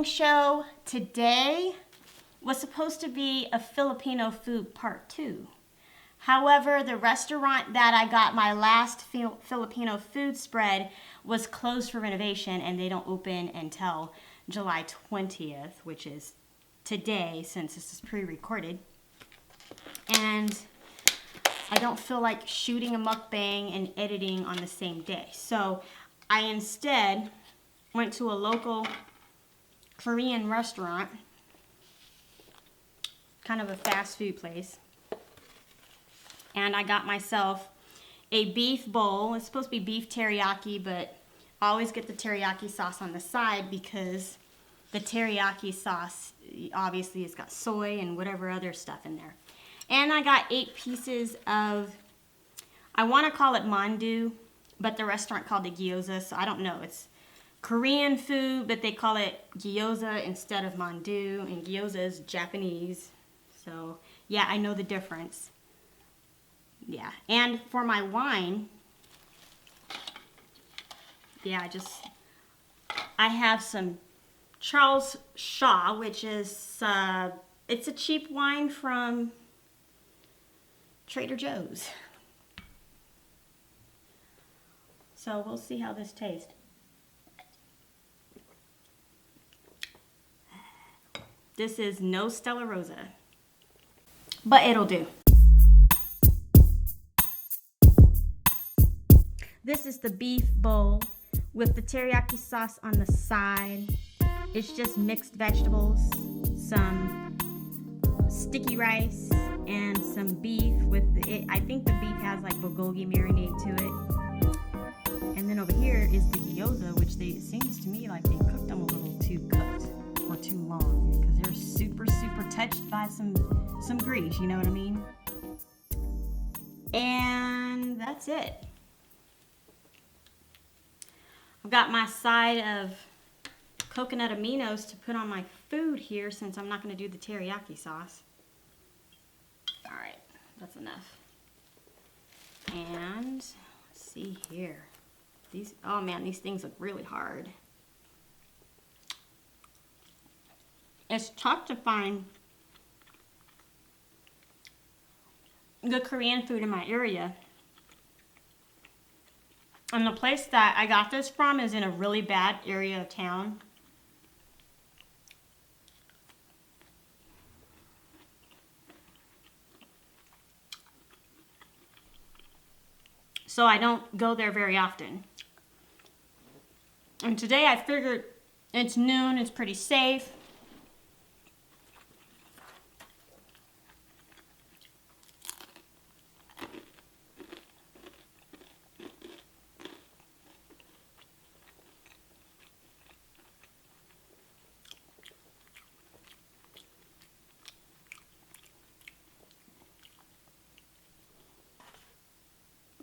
Show today was supposed to be a Filipino food part 2. However, the restaurant that I got my last Filipino food spread was closed for renovation, and they don't open until July 20th, which is today since this is pre-recorded. And I don't feel like shooting a mukbang and editing on the same day. So I instead went to a local Korean restaurant, kind of a fast food place, and I got myself a beef bowl. It's supposed to be beef teriyaki, but I always get the teriyaki sauce on the side because the teriyaki sauce obviously has got soy and whatever other stuff in there. And I got 8 pieces of, I want to call it mandu, but the restaurant called it gyoza, so I don't know. It's Korean food, but they call it gyoza instead of mandu, and gyoza is Japanese. So, yeah, I know the difference. Yeah, and for my wine, yeah, I have some Charles Shaw, which is, it's a cheap wine from Trader Joe's. So we'll see how this tastes. This is no Stella Rosa, but it'll do. This is the beef bowl with the teriyaki sauce on the side. It's just mixed vegetables, some sticky rice, and some beef with it. I think the beef has like bulgogi marinade to it. And then over here is the gyoza, which it seems to me like they cooked them a little too cooked or too long, because they're super touched by some grease, you know what I mean? And that's it. I've got my side of coconut aminos to put on my food here since I'm not going to do the teriyaki sauce. Alright, that's enough. And let's see here. Oh man, these things look really hard. It's tough to find good Korean food in my area. And the place that I got this from is in a really bad area of town. So I don't go there very often. And today I figured it's noon, it's pretty safe.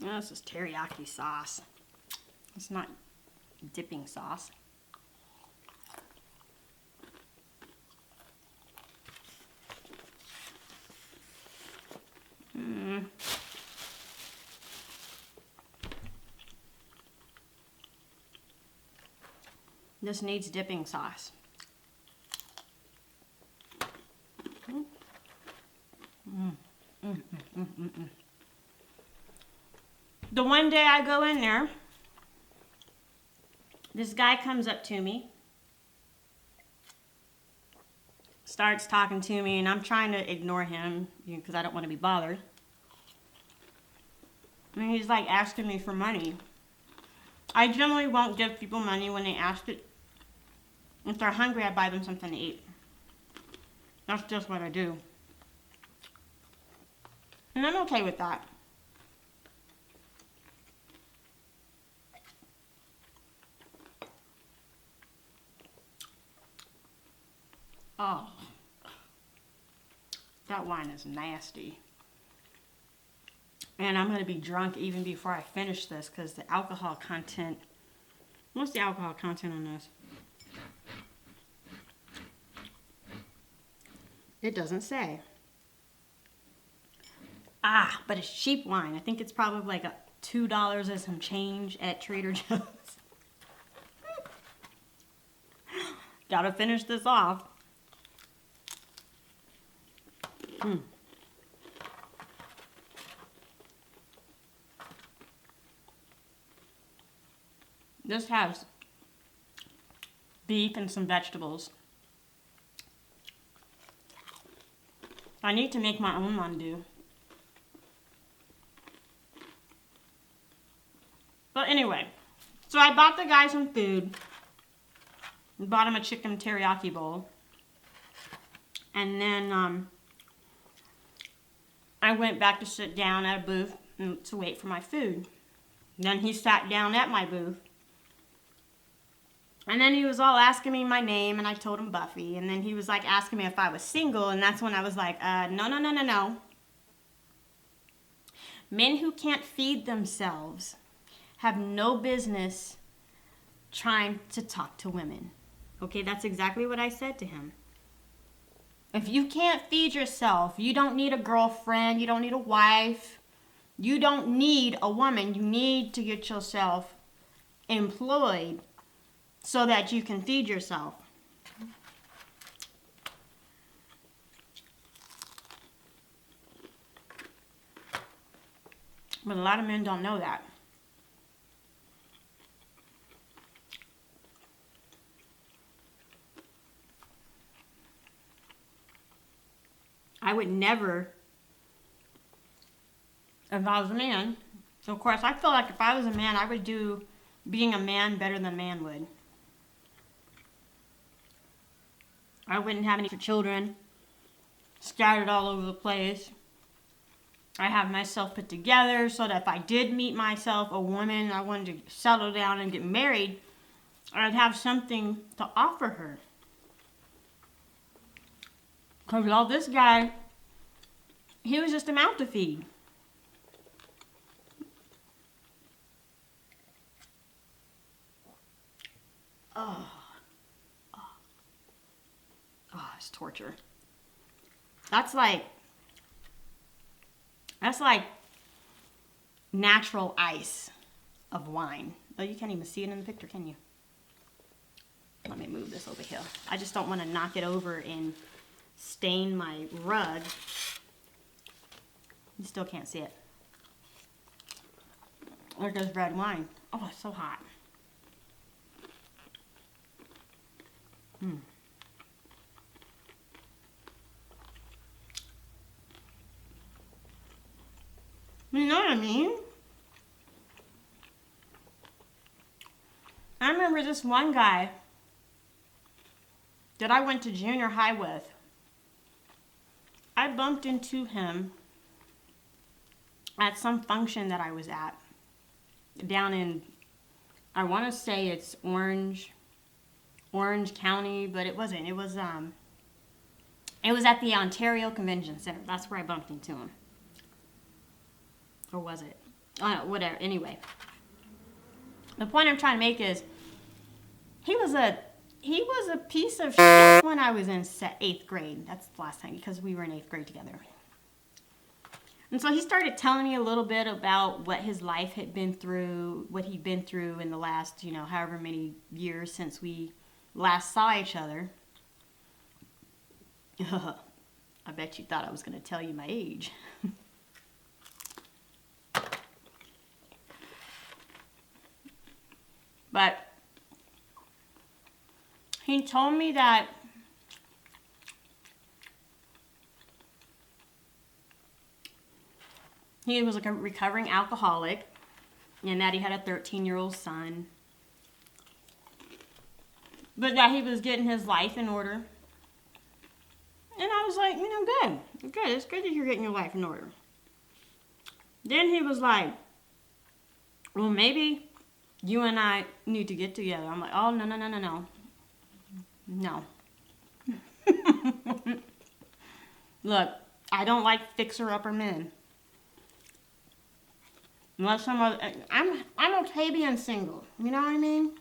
Oh, this is teriyaki sauce. It's not dipping sauce. This needs dipping sauce. The one day I go in there, this guy comes up to me, starts talking to me, and I'm trying to ignore him because I don't want to be bothered. And he's like asking me for money. I generally won't give people money when they ask it. If they're hungry, I buy them something to eat. That's just what I do. And I'm okay with that. Oh, that wine is nasty. And I'm going to be drunk even before I finish this because the alcohol content, what's the alcohol content on this? It doesn't say. Ah, but it's cheap wine. I think it's probably like $2 and some change at Trader Joe's. Gotta finish this off. This has beef and some vegetables. I need to make my own mandu. But anyway, so I bought the guy some food. Bought him a chicken teriyaki bowl. And then I went back to sit down at a booth to wait for my food. Then he sat down at my booth. And then he was all asking me my name, and I told him Buffy. And then he was like asking me if I was single, and that's when I was like, no. Men who can't feed themselves have no business trying to talk to women. Okay, that's exactly what I said to him. If you can't feed yourself, you don't need a girlfriend, you don't need a wife, you don't need a woman. You need to get yourself employed so that you can feed yourself. But a lot of men don't know that. I would never, if I was a man, of course, I feel like if I was a man, I would do being a man better than a man would. I wouldn't have any children scattered all over the place. I have myself put together so that if I did meet myself a woman, I wanted to settle down and get married, I'd have something to offer her. Because all this guy, he was just a mouth to feed. Oh, it's torture. That's like natural ice of wine. Oh, you can't even see it in the picture, can you? Let me move this over here. I just don't want to knock it over and stain my rug. You still can't see it. There goes red wine. Oh, it's so hot. You know what I mean? I remember this one guy that I went to junior high with. I bumped into him at some function that I was at down in, I want to say it's Orange County, but it wasn't. It was at the Ontario Convention Center. That's where I bumped into him. Or was it? Whatever. Anyway, the point I'm trying to make is he was a piece of shit when I was in 8th grade. That's the last time, because we were in 8th grade together. And so he started telling me a little bit about what his life had been through, what he'd been through in the last, however many years since we last saw each other. I bet you thought I was going to tell you my age. But he told me that he was like a recovering alcoholic and that he had a 13-year-old son. But that he was getting his life in order. And I was like, good. Good. It's good that you're getting your life in order. Then he was like, well, maybe you and I need to get together. I'm like, oh, no. No. Look, I don't like fixer-upper men. Unless I'm okay being single. You know what I mean?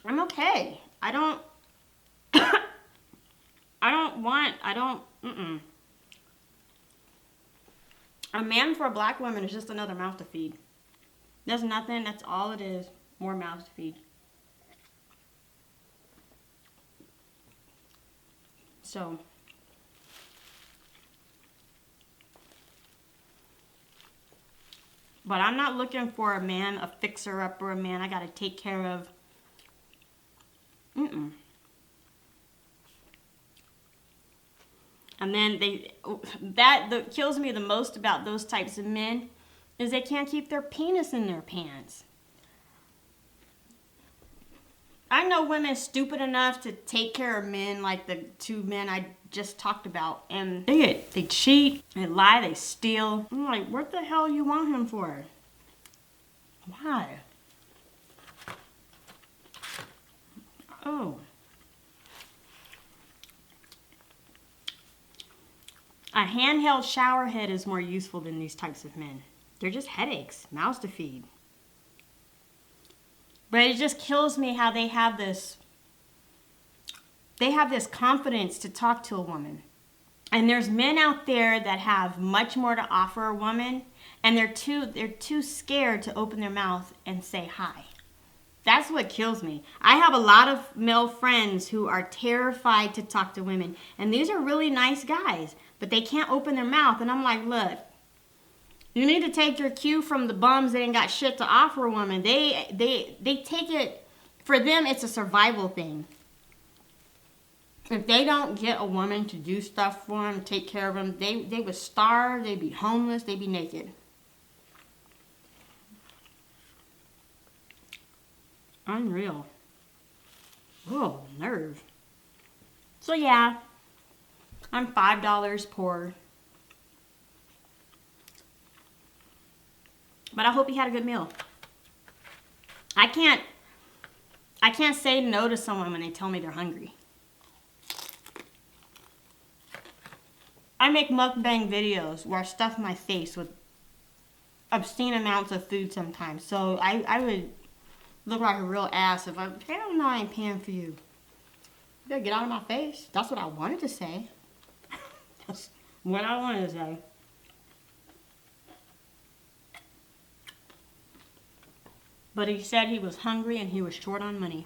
I'm okay. I don't A man for a black woman is just another mouth to feed. There's nothing, that's all it is. More mouths to feed. So, but I'm not looking for a man, a fixer-upper, a man I gotta take care of. And then that kills me the most about those types of men is they can't keep their penis in their pants. I know women stupid enough to take care of men like the two men I just talked about. And they cheat, they lie, they steal. I'm like, what the hell you want him for? Why? Oh. A handheld shower head is more useful than these types of men. They're just headaches, mouths to feed. But it just kills me how they have this confidence to talk to a woman. And there's men out there that have much more to offer a woman, and they're too scared to open their mouth and say hi. That's what kills me. I have a lot of male friends who are terrified to talk to women, and these are really nice guys, but they can't open their mouth. And I'm like, look, you need to take your cue from the bums that ain't got shit to offer a woman. They take it, for them, it's a survival thing. If they don't get a woman to do stuff for them, take care of them, they would starve, they'd be homeless, they'd be naked. Unreal. Oh, nerve. So yeah, I'm $5 poor. But I hope you had a good meal. I can't say no to someone when they tell me they're hungry. I make mukbang videos where I stuff my face with obscene amounts of food sometimes. So I would look like a real ass if hell no, I ain't paying for you. You better get out of my face. That's what I wanted to say. That's what I wanted to say. But he said he was hungry and he was short on money.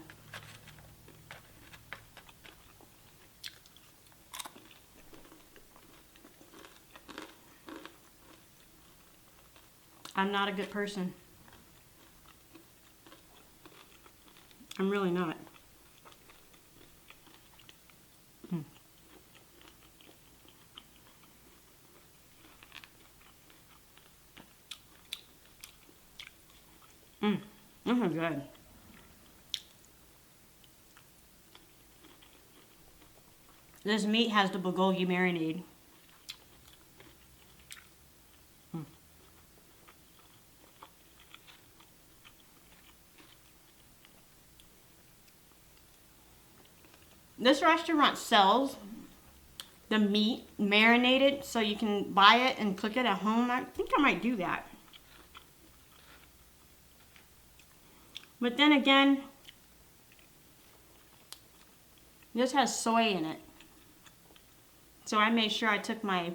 I'm not a good person. I'm really not. This is good. This meat has the bulgogi marinade. This restaurant sells the meat marinated so you can buy it and cook it at home. I think I might do that. But then again, this has soy in it. So I made sure I took my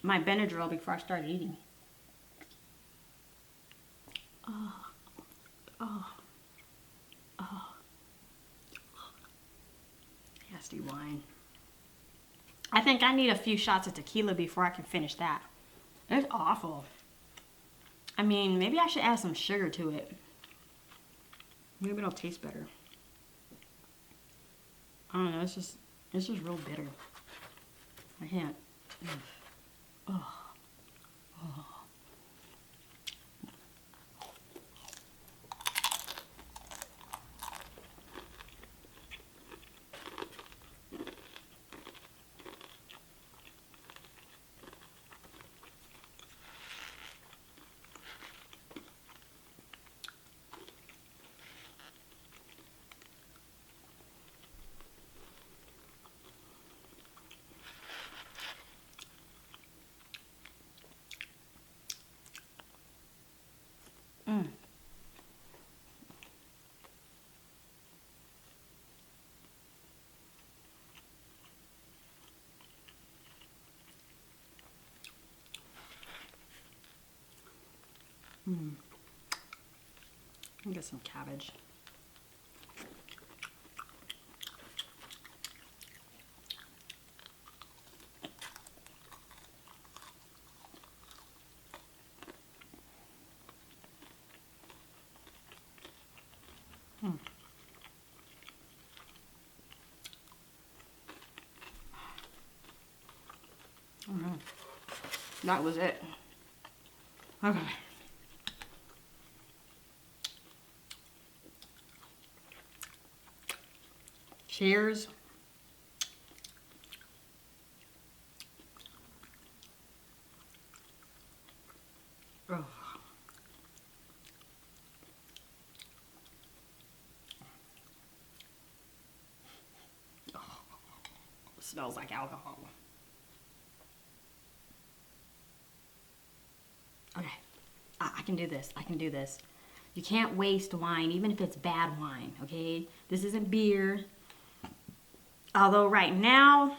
Benadryl before I started eating. Nasty wine. I think I need a few shots of tequila before I can finish that. It's awful. I mean, maybe I should add some sugar to it. Maybe it'll taste better. I don't know, it's just real bitter. I can't. Oh. Oh. Get some cabbage. That was it. Okay. Cheers. Oh. Smells like alcohol. Okay, I can do this. I can do this. You can't waste wine, even if it's bad wine, okay? This isn't beer. Although right now,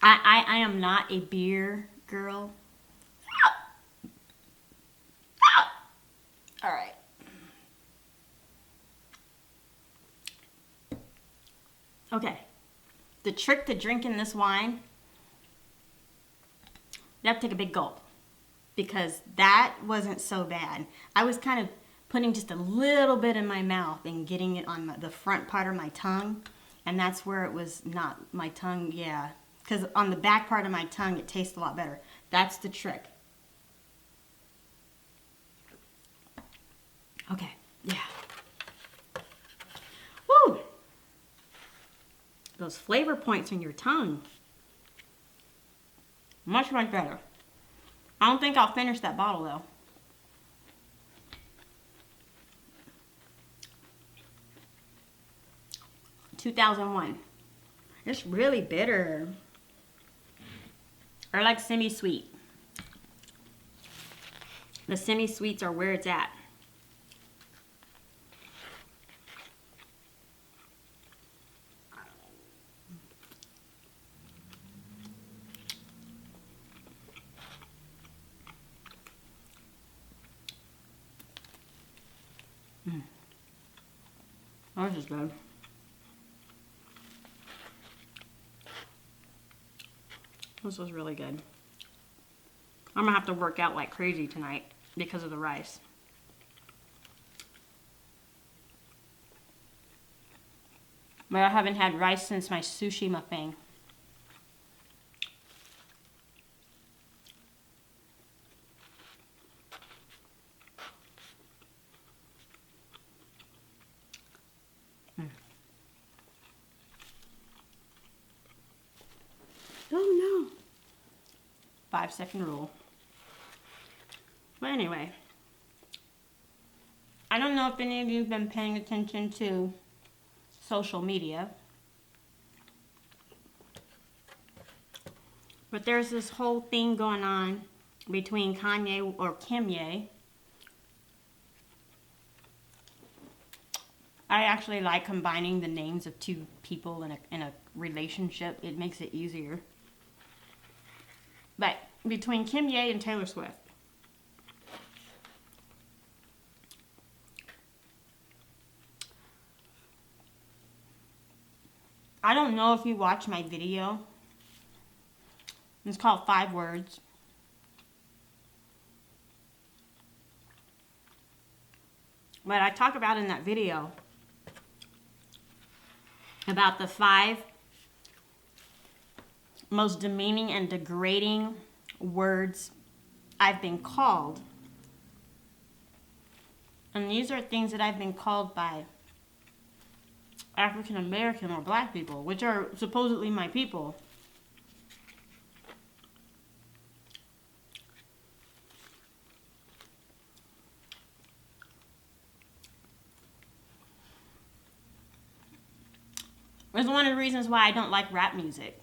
I am not a beer girl. All right. Okay. The trick to drinking this wine, you have to take a big gulp. Because that wasn't so bad. I was kind of putting just a little bit in my mouth and getting it on the front part of my tongue. And that's where it was not my tongue, yeah. Because on the back part of my tongue, it tastes a lot better. That's the trick. Okay, yeah. Woo! Those flavor points in your tongue. Much, much better. I don't think I'll finish that bottle though. (2001). It's really bitter. I like semi-sweet. The semi-sweets are where it's at. Oh, this is good. This was really good. I'm gonna have to work out like crazy tonight because of the rice. But I haven't had rice since my sushi mukbang. Oh no. 5-second rule. But anyway, I don't know if any of you have been paying attention to social media, but there's this whole thing going on between Kanye or Kimye. I actually like combining the names of two people in a relationship. It makes it easier. But between Kimye and Taylor Swift. I don't know if you watched my video. It's called 5 Words. But I talk about in that video about the 5 most demeaning and degrading words I've been called. And these are things that I've been called by African American or black people, which are supposedly my people. It's one of the reasons why I don't like rap music.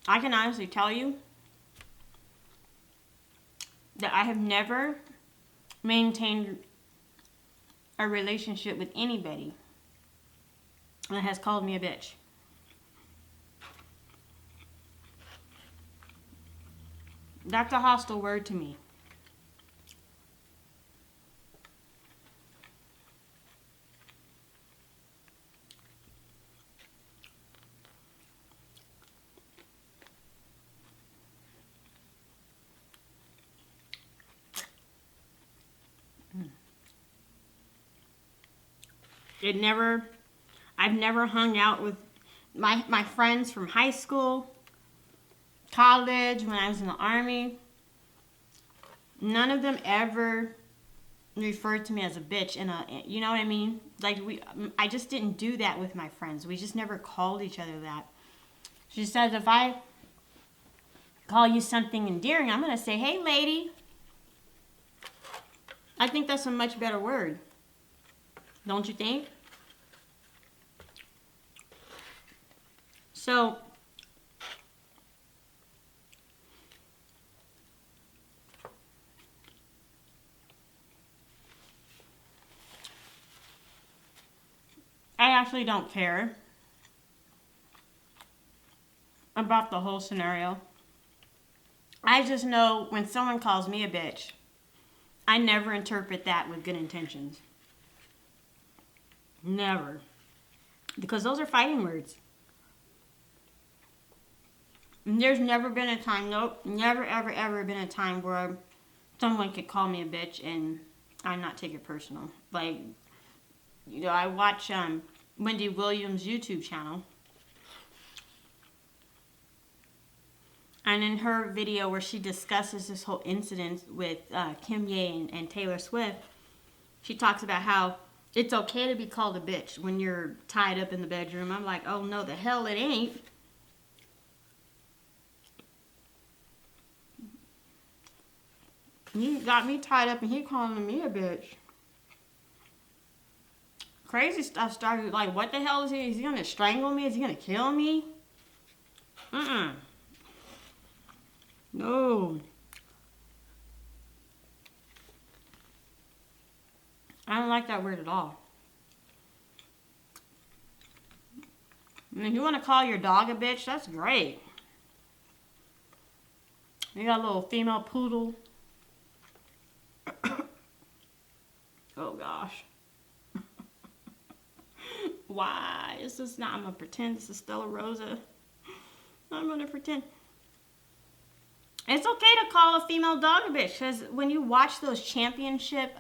I can honestly tell you that I have never maintained a relationship with anybody that has called me a bitch. That's a hostile word to me. I've never hung out with my friends from high school, college, when I was in the Army. None of them ever referred to me as a bitch you know what I mean? Like I just didn't do that with my friends. We just never called each other that. She says if I call you something endearing, I'm going to say, "Hey lady." I think that's a much better word. Don't you think? So, I actually don't care about the whole scenario. I just know when someone calls me a bitch, I never interpret that with good intentions. Never. Because those are fighting words. There's never been a time, nope, never, ever, ever been a time where someone could call me a bitch and I not take it personal. Like, you know, I watch Wendy Williams' YouTube channel. And in her video where she discusses this whole incident with Kim Ye and Taylor Swift, she talks about how it's okay to be called a bitch when you're tied up in the bedroom. I'm like, oh no, the hell it ain't. He got me tied up and he calling me a bitch. Crazy stuff started. Like, what the hell is he? Is he gonna strangle me? Is he gonna kill me? No. I don't like that word at all. I mean, if you want to call your dog a bitch, that's great. You got a little female poodle. Oh gosh. Why? It's just not. I'm gonna pretend this is Stella Rosa. I'm gonna pretend. It's okay to call a female dog a bitch, because when you watch those championship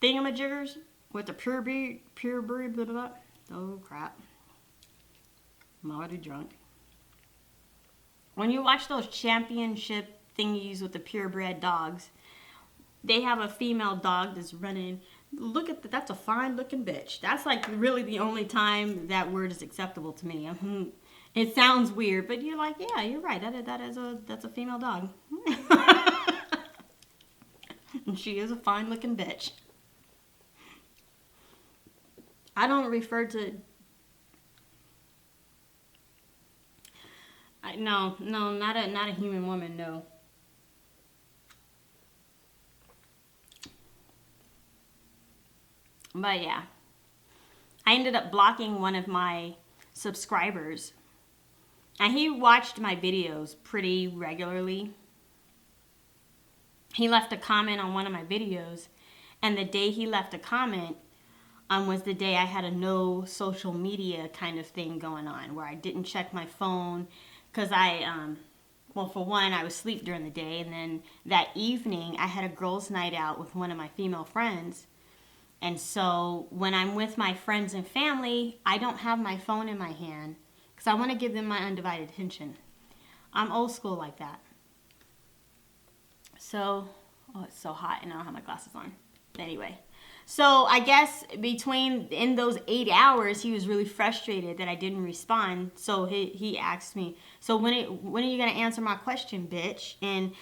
thingamajiggers with the pure breed, blah, blah, blah. Oh crap. I'm already drunk. When you watch those championship thingies with the purebred dogs, they have a female dog that's running. Look at that. That's a fine looking bitch. That's like really the only time that word is acceptable to me. It sounds weird, but you're like, yeah, you're right. That's a female dog. And she is a fine looking bitch. I don't refer to. No, not a human woman. No. But yeah, I ended up blocking one of my subscribers, and he watched my videos pretty regularly. He left a comment on one of my videos, and the day he left a comment was the day I had a no social media kind of thing going on, where I didn't check my phone because well, for one, I was asleep during the day, and then that evening I had a girls' night out with one of my female friends. And so when I'm with my friends and family, I don't have my phone in my hand because I want to give them my undivided attention. I'm old school like that. So, oh, it's so hot and I don't have my glasses on. Anyway, so I guess in those 8 hours, he was really frustrated that I didn't respond. So he asked me, so when are you going to answer my question, bitch? And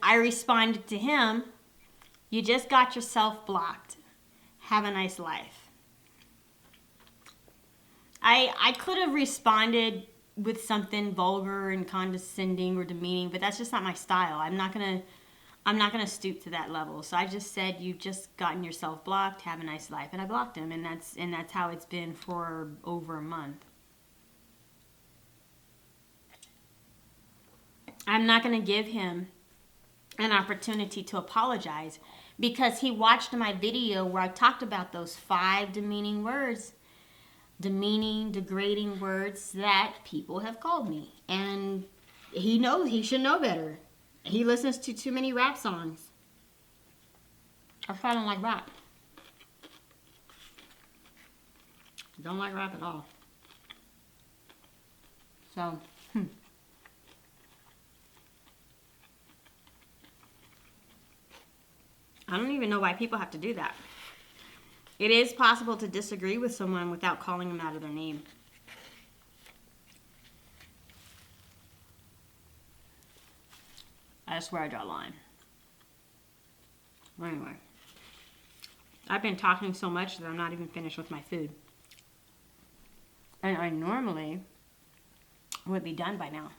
I responded to him, you just got yourself blocked. Have a nice life. I could have responded with something vulgar and condescending or demeaning, but that's just not my style. I'm not gonna I'm not going to stoop to that level. So I just said, you've just gotten yourself blocked. Have a nice life. And I blocked him. And that's how it's been for over a month. I'm not going to give him an opportunity to apologize because he watched my video where I talked about those 5 demeaning words. Demeaning, degrading words that people have called me. And he knows, he should know better. He listens to too many rap songs. I don't like rap. Don't like rap at all. So, I don't even know why people have to do that. It is possible to disagree with someone without calling them out of their name. I swear I draw a line. Anyway, I've been talking so much that I'm not even finished with my food. And I normally would be done by now.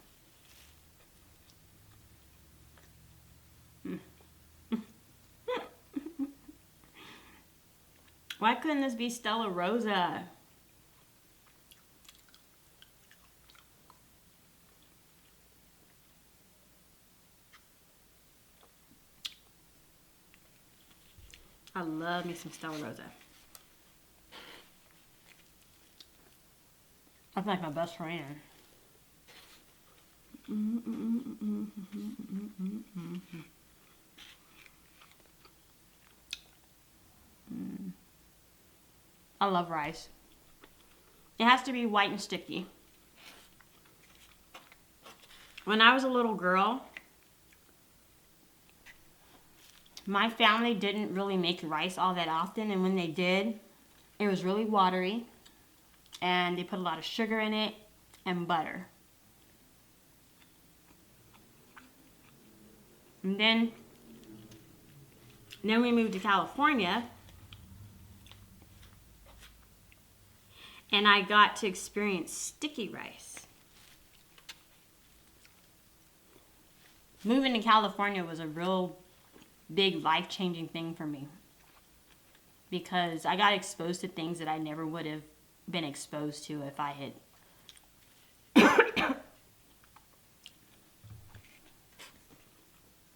Why couldn't this be Stella Rosa? I love me some Stella Rosa. That's like my best friend. I love rice. It has to be white and sticky. When I was a little girl, my family didn't really make rice all that often, and when they did, it was really watery, and they put a lot of sugar in it and butter. And then we moved to California, and I got to experience sticky rice. Moving to California was a real big life-changing thing for me because I got exposed to things that I never would have been exposed to if I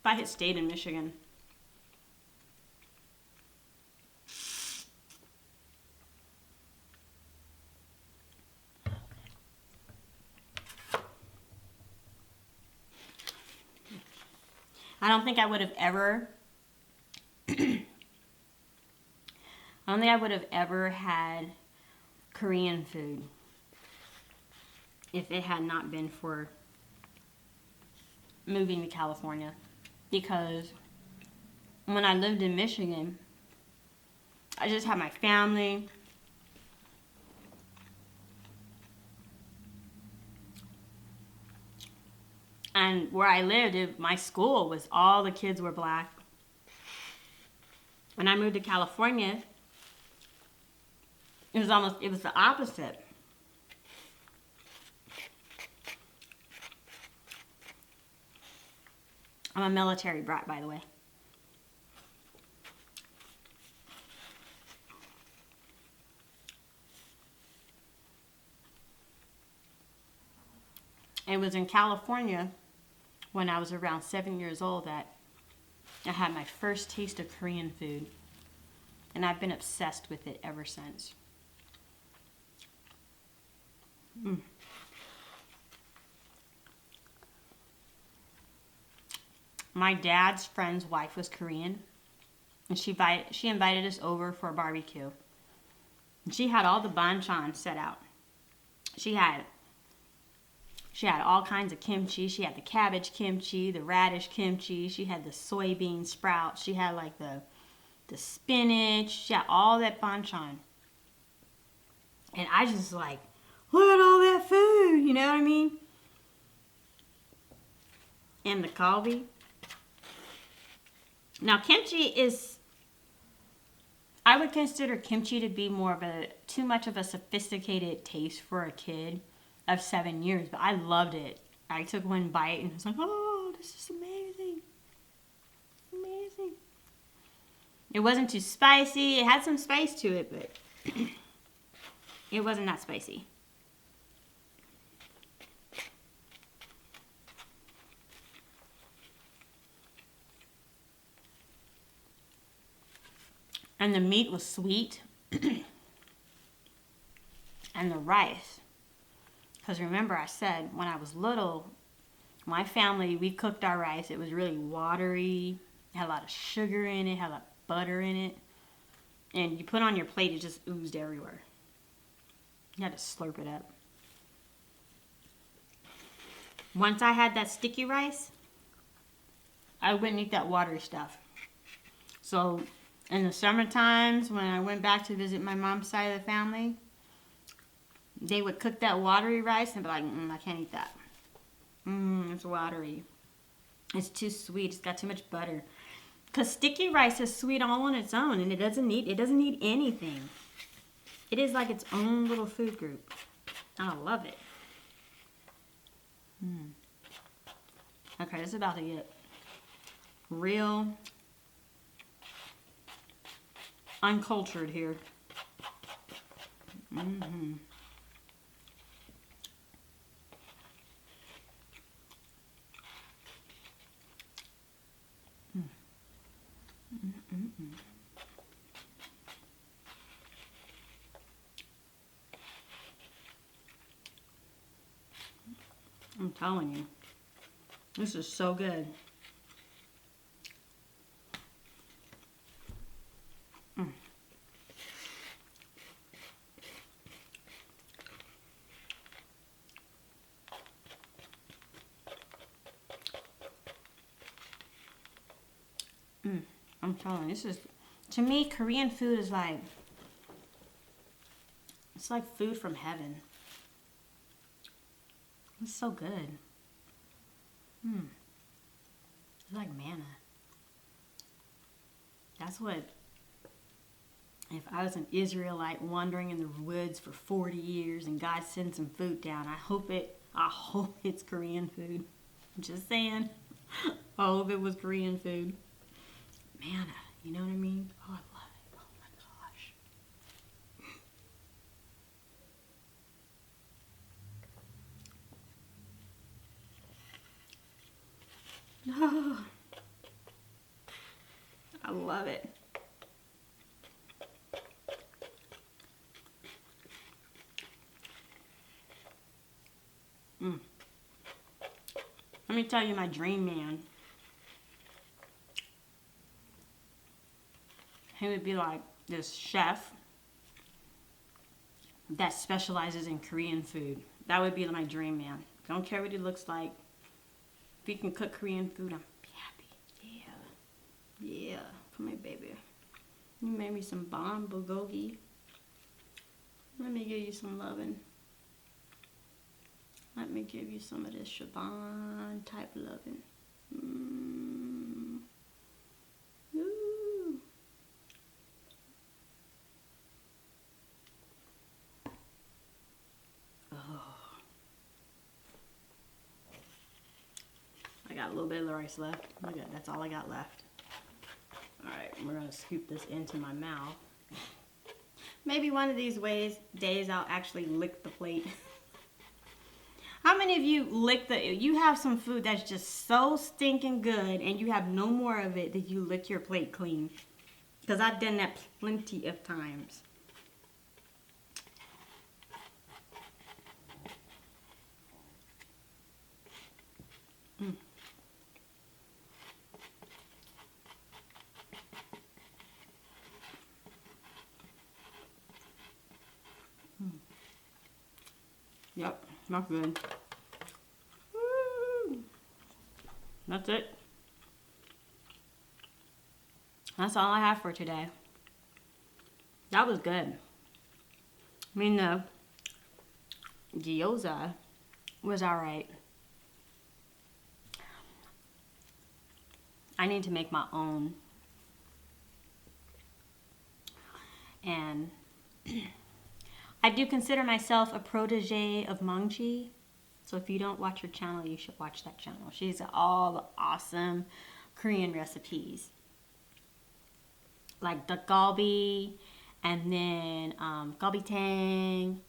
had stayed in Michigan. I don't think I would have ever had Korean food if it had not been for moving to California. Because when I lived in Michigan, I just had my family. And where I lived, my school was all the kids were black. When I moved to California, it was the opposite. I'm a military brat, by the way. It was in California when I was around 7 years old that I had my first taste of Korean food. And I've been obsessed with it ever since. My dad's friend's wife was Korean, and she invited us over for a barbecue. And she had all the banchan set out. She had all kinds of kimchi. She had the cabbage kimchi, the radish kimchi. She had the soybean sprouts. She had like the spinach. She had all that banchan. And I just like, look at all that food. You know what I mean? And the kalbi. Now, I would consider kimchi to be too much of a sophisticated taste for a kid of 7 years, but I loved it. I took one bite and was like, oh, this is amazing. It wasn't too spicy. It had some spice to it, but it wasn't that spicy. And the meat was sweet. And the rice. Because remember I said when I was little, my family, we cooked our rice. It was really watery. It had a lot of sugar in it. Had a lot of butter in it. And you put it on your plate, it just oozed everywhere. You had to slurp it up. Once I had that sticky rice, I wouldn't eat that watery stuff. So in the summer times, when I went back to visit my mom's side of the family, they would cook that watery rice and be like, I can't eat that. It's watery. It's too sweet. It's got too much butter. Because sticky rice is sweet all on its own, and it doesn't need anything. It is like its own little food group. I love it. Okay, this is about to get real uncultured here. I'm telling you, this is so good. I'm telling you, this is, to me, Korean food is like, it's like food from heaven. It's so good. It's like manna. That's what, if I was an Israelite wandering in the woods for 40 years and God sends some food down, I hope it's Korean food. I'm just saying. I hope it was Korean food. Manna, you know what I mean? Oh, I love it. Oh my gosh. Oh, I love it. Let me tell you my dream man. He would be like this chef that specializes in Korean food. That would be my dream man. Don't care what he looks like. If he can cook Korean food, I'm happy. Yeah. Come here, baby. You made me some bomb bulgogi. Let me give you some loving. Let me give you some of this Shavonne type loving. Ooh. Oh. I got a little bit of the rice left. Look at, that's all I got left. Alright, we're going to scoop this into my mouth. Maybe one of these days I'll actually lick the plate. How many of you you have some food that's just so stinking good and you have no more of it that you lick your plate clean? Because I've done that plenty of times. Yep, not good. Woo. That's it. That's all I have for today. That was good. I mean, the gyoza was alright. I need to make my own. And I do consider myself a protege of Mangji. So if you don't watch her channel, you should watch that channel. She's all the awesome Korean recipes. like the galbi, and then galbi tang,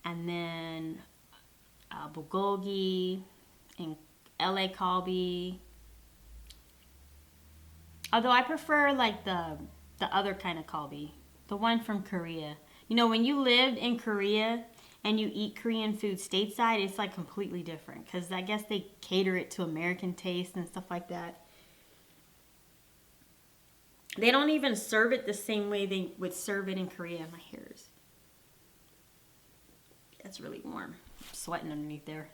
and then bulgogi, and LA kalbi. Although I prefer like the other kind of kalbi, the one from Korea. You know, when you lived in Korea and you eat Korean food stateside, it's like completely different because I guess they cater it to American taste and stuff like that. They don't even serve it the same way they would serve it in Korea. My hair's, it's really warm. I'm sweating underneath there.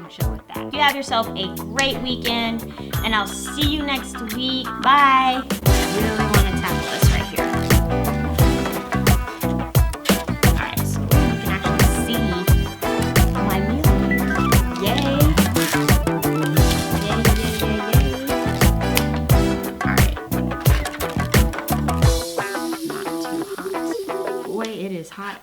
Show with that. You have yourself a great weekend, and I'll see you next week. Bye. Really want to tackle this right here. All right, so you can actually see my meal here. Yay! Yay! All right. Not too hot. Boy, it is hot.